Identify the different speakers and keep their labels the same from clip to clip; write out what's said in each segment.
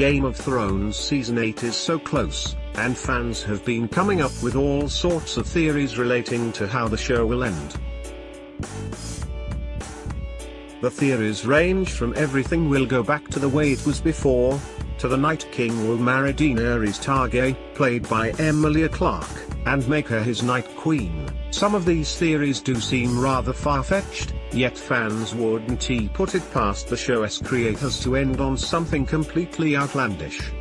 Speaker 1: Game of Thrones Season 8 is so close, and fans have been coming up with all sorts of theories relating to how the show will end. The theories range from everything will go back to the way it was before, to the Night King will marry Daenerys Targaryen, played by Emilia Clarke, and make her his Night Queen. Some of these theories do seem rather far-fetched, yet fans wouldn't put it past the show's creators to end on something completely outlandish.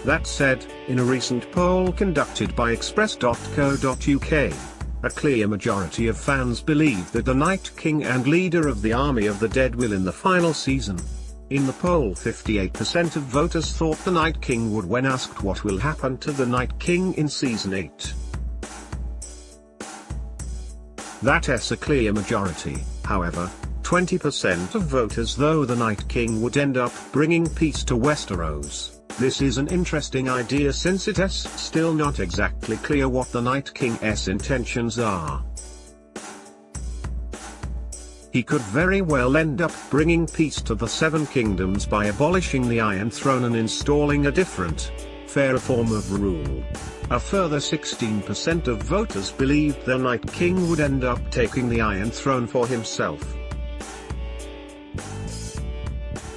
Speaker 1: That said, in a recent poll conducted by Express.co.uk, a clear majority of fans believe that the Night King and leader of the Army of the Dead will in the final season. In the poll, 58% of voters thought the Night King would when asked what will happen to the Night King in Season 8. That's a clear majority. However, 20% of voters thought the Night King would end up bringing peace to Westeros. This is an interesting idea since it is still not exactly clear what the Night King's intentions are. He could very well end up bringing peace to the Seven Kingdoms by abolishing the Iron Throne and installing a different, fairer form of rule. A further 16% of voters believed the Night King would end up taking the Iron Throne for himself.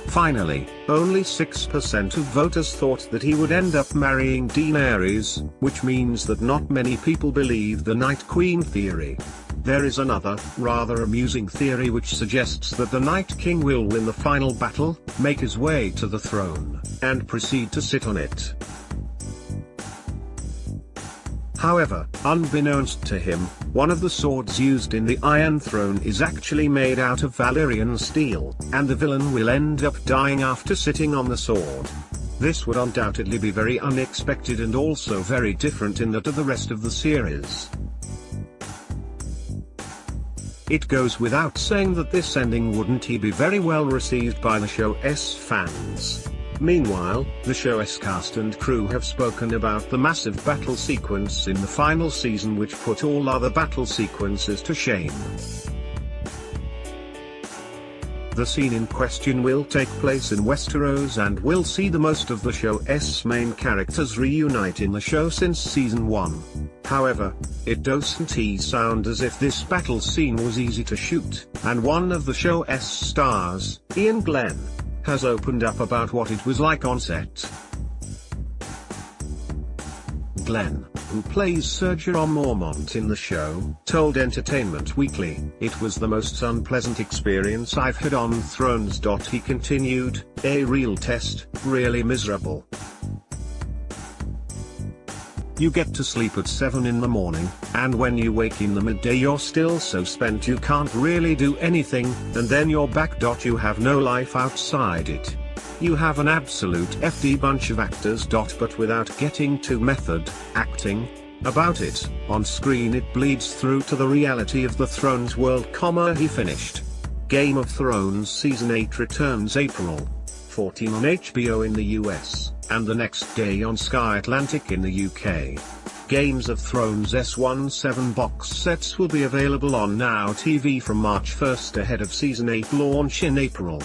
Speaker 1: Finally, only 6% of voters thought that he would end up marrying Daenerys, which means that not many people believe the Night Queen theory. There is another, rather amusing theory which suggests that the Night King will win the final battle, make his way to the throne, and proceed to sit on it. However, unbeknownst to him, one of the swords used in the Iron Throne is actually made out of Valyrian steel, and the villain will end up dying after sitting on the sword. This would undoubtedly be very unexpected and also very different in that of the rest of the series. It goes without saying that this ending wouldn't be very well received by the show's fans. Meanwhile, the show's cast and crew have spoken about the massive battle sequence in the final season which put all other battle sequences to shame. The scene in question will take place in Westeros and will see the most of the show's main characters reunite in the show since Season 1. However, it doesn't sound as if this battle scene was easy to shoot, and one of the show's stars, Ian Glenn, has opened up about what it was like on set. Glenn, who plays Ser Jorah Mormont in the show, told Entertainment Weekly, "It was the most unpleasant experience I've had on Thrones." He continued, "A real test, really miserable. You get to sleep at 7 in the morning, and when you wake in the midday you're still so spent you can't really do anything, and then you're back. You have no life outside it. You have an absolute FD bunch of actors. But without getting too method acting about it, on screen it bleeds through to the reality of the Thrones world." He finished. Game of Thrones Season 8 returns April 14 on HBO in the US, and the next day on Sky Atlantic in the UK. Games of Thrones S17 box sets will be available on Now TV from March 1 ahead of Season 8 launch in April.